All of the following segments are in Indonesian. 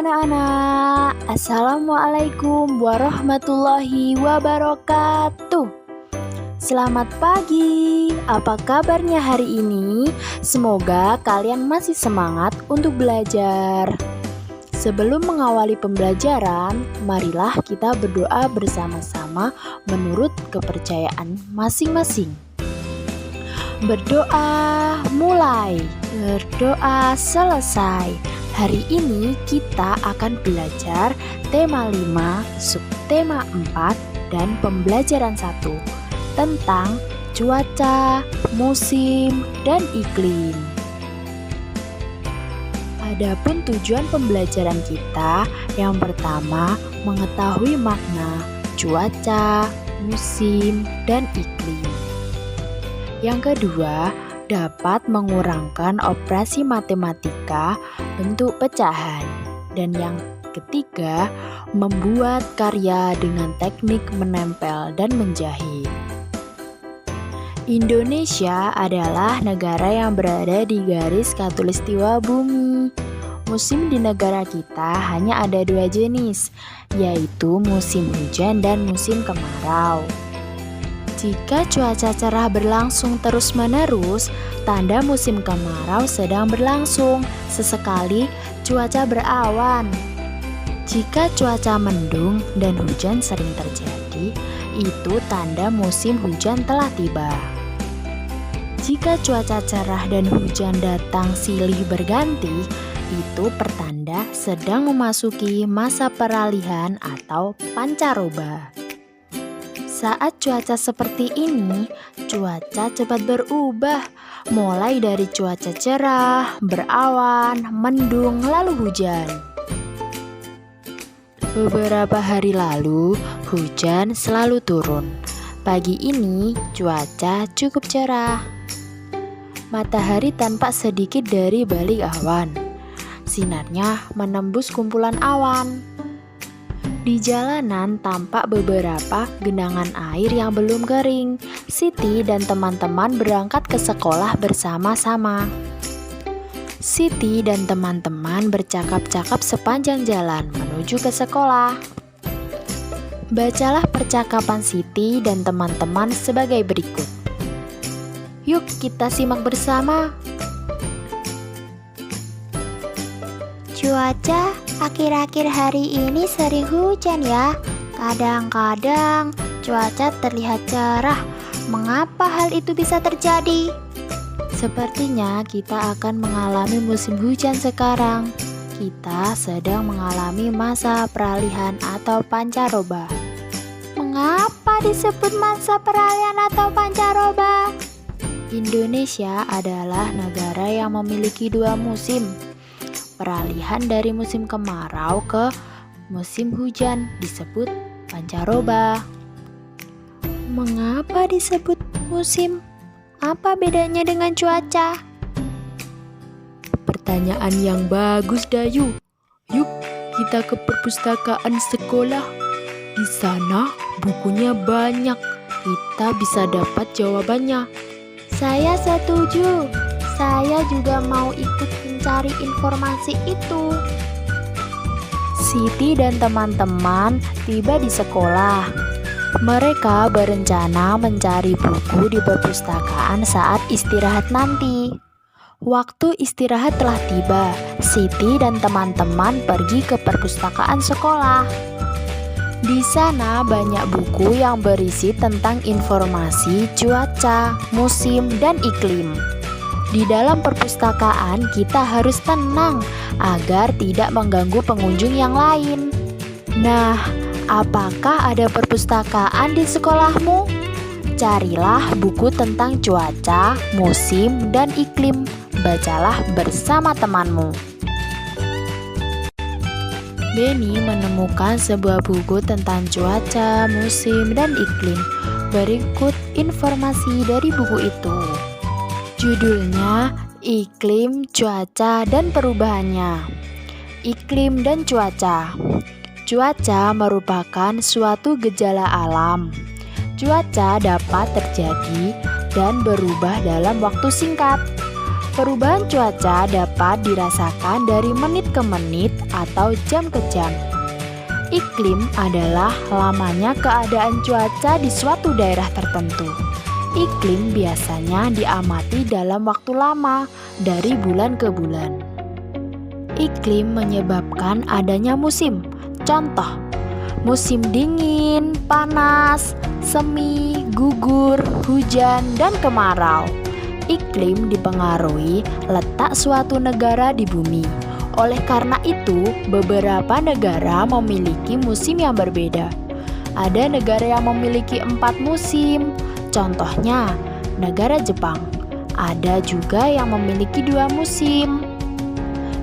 anak-anak, Assalamualaikum warahmatullahi wabarakatuh. Selamat pagi, apa kabarnya hari ini? Semoga kalian masih semangat untuk belajar. Sebelum mengawali pembelajaran, marilah kita berdoa bersama-sama menurut kepercayaan masing-masing. Berdoa mulai, berdoa selesai. Hari ini kita akan belajar tema 5, subtema 4, dan pembelajaran 1 tentang cuaca, musim, dan iklim. Adapun tujuan pembelajaran kita, yang pertama mengetahui makna cuaca, musim, dan iklim. Yang kedua, dapat mengurangkan operasi matematika bentuk pecahan. Dan yang ketiga, membuat karya dengan teknik menempel dan menjahit. Indonesia adalah negara yang berada di garis khatulistiwa bumi. Musim di negara kita hanya ada 2 jenis, yaitu musim hujan dan musim kemarau. Jika cuaca cerah berlangsung terus-menerus, tanda musim kemarau sedang berlangsung. Sesekali cuaca berawan. Jika cuaca mendung dan hujan sering terjadi, itu tanda musim hujan telah tiba. Jika cuaca cerah dan hujan datang silih berganti, itu pertanda sedang memasuki masa peralihan atau pancaroba. Saat cuaca seperti ini, cuaca cepat berubah, mulai dari cuaca cerah, berawan, mendung, lalu hujan. Beberapa hari lalu, hujan selalu turun. Pagi ini, cuaca cukup cerah. Matahari tampak sedikit dari balik awan. Sinarnya menembus kumpulan awan. Di jalanan tampak beberapa genangan air yang belum kering. Siti dan teman-teman berangkat ke sekolah bersama-sama. Siti dan teman-teman bercakap-cakap sepanjang jalan menuju ke sekolah. Bacalah percakapan Siti dan teman-teman sebagai berikut. Yuk kita simak bersama. Cuaca akhir-akhir hari ini sering hujan ya. Kadang-kadang cuaca terlihat cerah. Mengapa hal itu bisa terjadi? Sepertinya kita akan mengalami musim hujan sekarang. Kita sedang mengalami masa peralihan atau pancaroba. Mengapa disebut masa peralihan atau pancaroba? Indonesia adalah negara yang memiliki 2 musim. Peralihan dari musim kemarau ke musim hujan disebut pancaroba. Mengapa disebut musim? Apa bedanya dengan cuaca? Pertanyaan yang bagus, Dayu. Yuk kita ke perpustakaan sekolah. Di sana bukunya banyak. Kita bisa dapat jawabannya. Saya setuju. Saya juga mau ikut mencari informasi itu. Siti dan teman-teman tiba di sekolah. Mereka berencana mencari buku di perpustakaan saat istirahat nanti. Waktu istirahat telah tiba. Siti dan teman-teman pergi ke perpustakaan sekolah. Di sana banyak buku yang berisi tentang informasi cuaca, musim, dan iklim. Di dalam perpustakaan kita harus tenang agar tidak mengganggu pengunjung yang lain. Nah, apakah ada perpustakaan di sekolahmu? Carilah buku tentang cuaca, musim, dan iklim. Bacalah bersama temanmu. Beni menemukan sebuah buku tentang cuaca, musim, dan iklim. Berikut informasi dari buku itu. Judulnya Iklim, Cuaca, dan Perubahannya. Iklim dan cuaca. Cuaca merupakan suatu gejala alam. Cuaca dapat terjadi dan berubah dalam waktu singkat. Perubahan cuaca dapat dirasakan dari menit ke menit atau jam ke jam. Iklim adalah lamanya keadaan cuaca di suatu daerah tertentu. Iklim biasanya diamati dalam waktu lama, dari bulan ke bulan. Iklim menyebabkan adanya musim. Contoh, musim dingin, panas, semi, gugur, hujan, dan kemarau. Iklim dipengaruhi letak suatu negara di bumi. Oleh karena itu, beberapa negara memiliki musim yang berbeda. Ada negara yang memiliki 4 musim, contohnya negara Jepang. Ada juga yang memiliki 2 musim.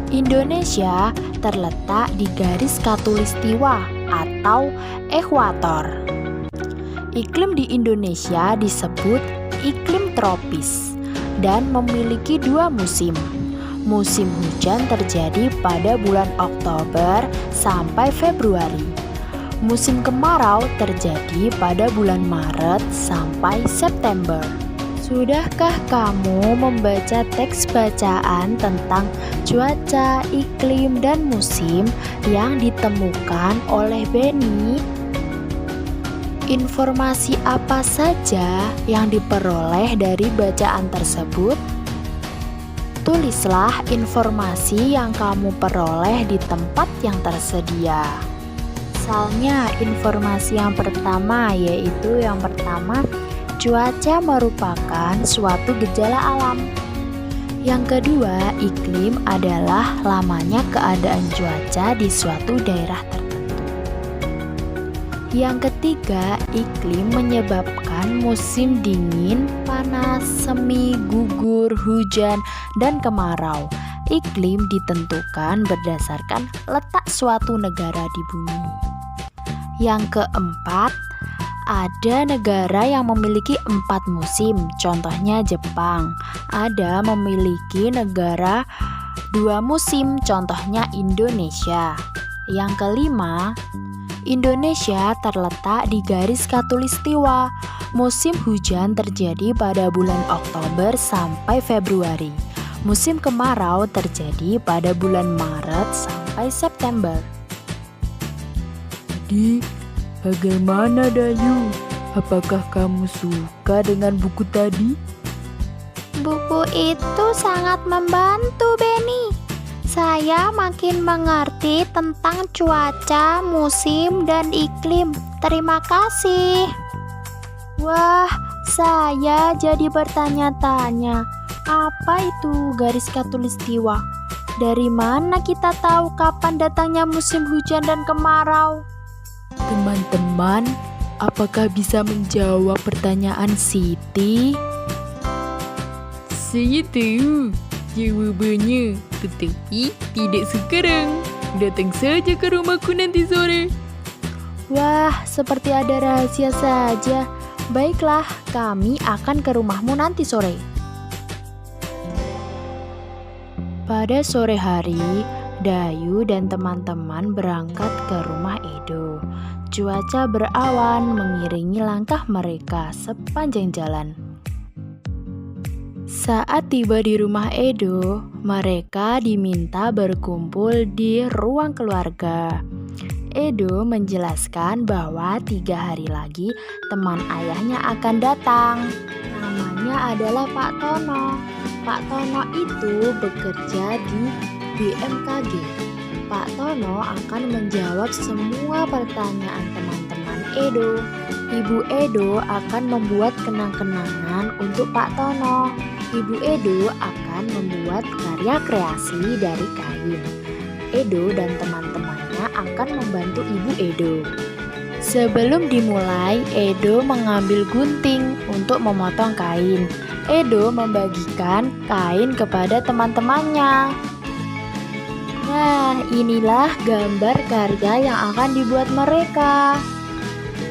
Indonesia terletak di garis khatulistiwa atau ekuator. Iklim di Indonesia disebut iklim tropis dan memiliki 2 musim. Musim hujan terjadi pada bulan Oktober sampai Februari. Musim kemarau terjadi pada bulan Maret sampai September. Sudahkah kamu membaca teks bacaan tentang cuaca, iklim, dan musim yang ditemukan oleh Benny? Informasi apa saja yang diperoleh dari bacaan tersebut? Tulislah informasi yang kamu peroleh di tempat yang tersedia. Misalnya, informasi yang pertama yaitu cuaca merupakan suatu gejala alam. Yang kedua, iklim adalah lamanya keadaan cuaca di suatu daerah tertentu. Yang ketiga, iklim menyebabkan musim dingin, panas, semi, gugur, hujan, dan kemarau. Iklim ditentukan berdasarkan letak suatu negara di bumi. Yang keempat, ada negara yang memiliki 4 musim, contohnya Jepang. Ada memiliki negara 2 musim, contohnya Indonesia. Yang kelima, Indonesia terletak di garis khatulistiwa. Musim hujan terjadi pada bulan Oktober sampai Februari. Musim kemarau terjadi pada bulan Maret sampai September. Jadi, bagaimana Dayu? Apakah kamu suka dengan buku tadi? Buku itu sangat membantu, Benny. Saya makin mengerti tentang cuaca, musim, dan iklim. Terima kasih. Wah, saya jadi bertanya-tanya, apa itu garis khatulistiwa? Dari mana kita tahu kapan datangnya musim hujan dan kemarau? Teman-teman, apakah bisa menjawab pertanyaan Siti? Saya tahu jawabannya, tetapi tidak sekarang. Datang saja ke rumahku nanti sore. Wah, seperti ada rahasia saja. Baiklah, kami akan ke rumahmu nanti sore. Pada sore hari, Dayu dan teman-teman berangkat ke rumah Edo. Cuaca berawan mengiringi langkah mereka sepanjang jalan. Saat tiba di rumah Edo, mereka diminta berkumpul di ruang keluarga. Edo menjelaskan bahwa 3 hari lagi teman ayahnya akan datang. Namanya adalah Pak Tono. Pak Tono itu bekerja di BMKG. Pak Tono akan menjawab semua pertanyaan teman-teman Edo. Ibu Edo akan membuat kenang-kenangan untuk Pak Tono. Ibu Edo akan membuat karya kreasi dari kain. Edo dan teman-temannya akan membantu Ibu Edo. Sebelum dimulai, Edo mengambil gunting untuk memotong kain. Edo membagikan kain kepada teman-temannya. Nah, inilah gambar karya yang akan dibuat mereka.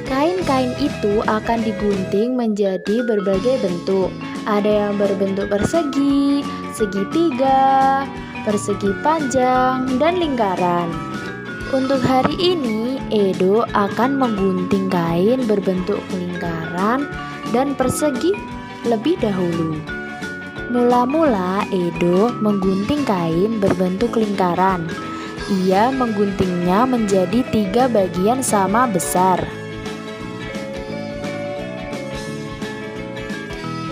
Kain-kain itu akan digunting menjadi berbagai bentuk. Ada yang berbentuk persegi, segitiga, persegi panjang, dan lingkaran. Untuk hari ini, Edo akan menggunting kain berbentuk lingkaran dan persegi lebih dahulu. Mula-mula Edo menggunting kain berbentuk lingkaran. Ia mengguntingnya menjadi 3 bagian sama besar.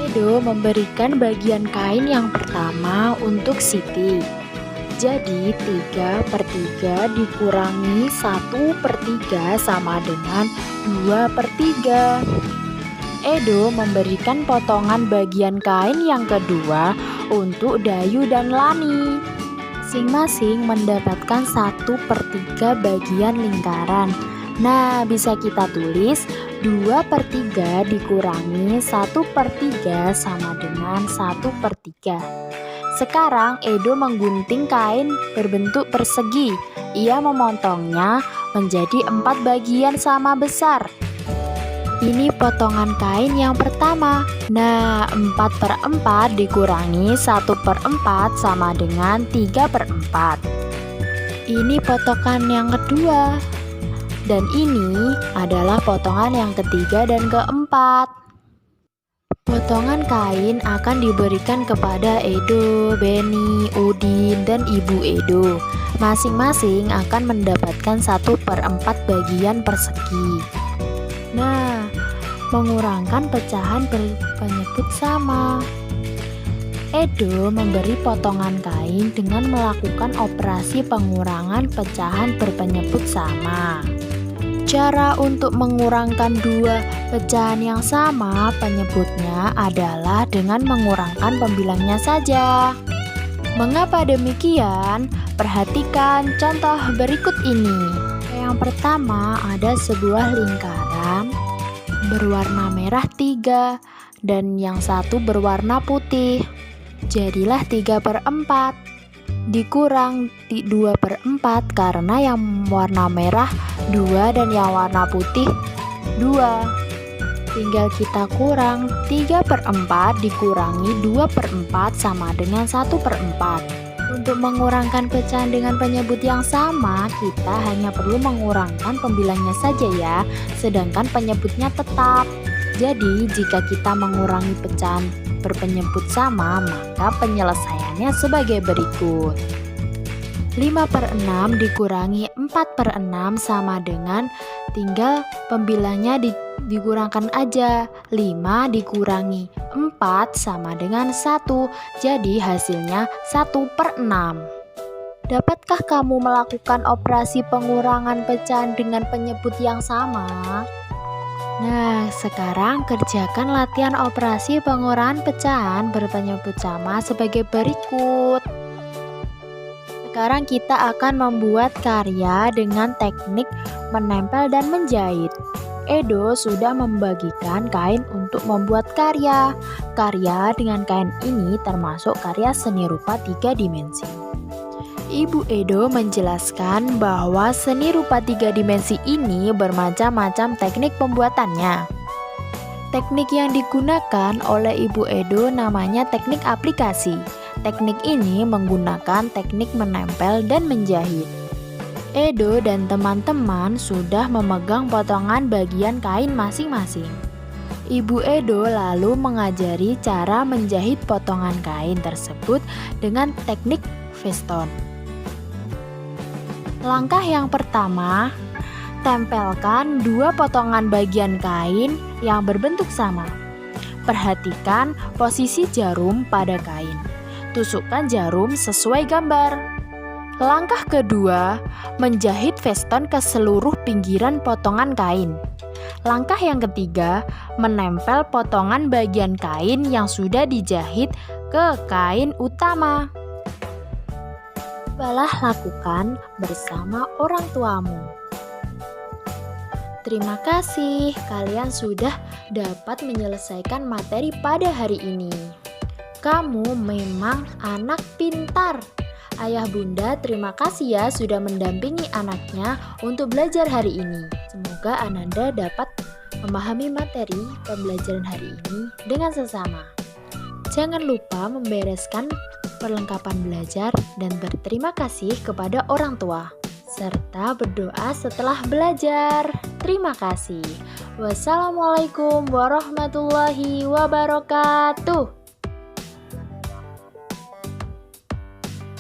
Edo memberikan bagian kain yang pertama untuk Siti. Jadi 3/3 dikurangi 1/3 sama dengan 2/3. Edo memberikan potongan bagian kain yang kedua untuk Dayu dan Lani. Masing-masing mendapatkan 1/3 bagian lingkaran. Nah, bisa kita tulis 2/3 dikurangi 1/3 sama dengan 1/3. Sekarang Edo menggunting kain berbentuk persegi. Ia memotongnya menjadi 4 bagian sama besar. Ini potongan kain yang pertama. Nah, 4/4 dikurangi 1/4 sama dengan 3/4. Ini potongan yang kedua. Dan ini adalah potongan yang ketiga dan keempat. Potongan kain akan diberikan kepada Edo, Beni, Udin, dan Ibu Edo. Masing-masing akan mendapatkan 1/4 bagian persegi. Nah, mengurangkan pecahan berpenyebut sama. Edo memberi potongan kain dengan melakukan operasi pengurangan pecahan berpenyebut sama. Cara untuk mengurangkan 2 pecahan yang sama penyebutnya adalah dengan mengurangkan pembilangnya saja. Mengapa demikian? Perhatikan contoh berikut ini. Yang pertama ada sebuah lingkaran berwarna merah 3 dan yang satu berwarna putih. Jadilah 3/4 dikurang 2/4 karena yang warna merah 2 dan yang warna putih 2. Tinggal kita kurang 3/4 dikurangi 2/4 sama dengan 1/4. Untuk mengurangkan pecahan dengan penyebut yang sama, kita hanya perlu mengurangkan pembilangnya saja ya, sedangkan penyebutnya tetap. Jadi, jika kita mengurangi pecahan berpenyebut sama, maka penyelesaiannya sebagai berikut. 5/6 dikurangi 4/6 sama dengan, tinggal pembilangnya dikurangkan aja. 5 dikurangi 4 sama dengan 1, jadi hasilnya 1/6. Dapatkah kamu melakukan operasi pengurangan pecahan dengan penyebut yang sama? Nah, sekarang kerjakan latihan operasi pengurangan pecahan berpenyebut sama sebagai berikut. Sekarang kita akan membuat karya dengan teknik menempel dan menjahit. Edo sudah membagikan kain untuk membuat karya. Karya dengan kain ini termasuk karya seni rupa 3 dimensi. Ibu Edo menjelaskan bahwa seni rupa 3 dimensi ini bermacam-macam teknik pembuatannya. Teknik yang digunakan oleh Ibu Edo namanya teknik aplikasi. Teknik ini menggunakan teknik menempel dan menjahit. Edo dan teman-teman sudah memegang potongan bagian kain masing-masing. Ibu Edo lalu mengajari cara menjahit potongan kain tersebut dengan teknik veston. Langkah yang pertama, tempelkan 2 potongan bagian kain yang berbentuk sama. Perhatikan posisi jarum pada kain. Tusukkan jarum sesuai gambar. Langkah kedua, menjahit veston ke seluruh pinggiran potongan kain. Langkah yang ketiga, menempel potongan bagian kain yang sudah dijahit ke kain utama. Cobalah lakukan bersama orang tuamu. Terima kasih, kalian sudah dapat menyelesaikan materi pada hari ini. Kamu memang anak pintar. Ayah bunda terima kasih ya sudah mendampingi anaknya untuk belajar hari ini. Semoga Ananda dapat memahami materi pembelajaran hari ini dengan sesama. Jangan lupa membereskan perlengkapan belajar dan berterima kasih kepada orang tua, serta berdoa setelah belajar. Terima kasih. Wassalamualaikum warahmatullahi wabarakatuh.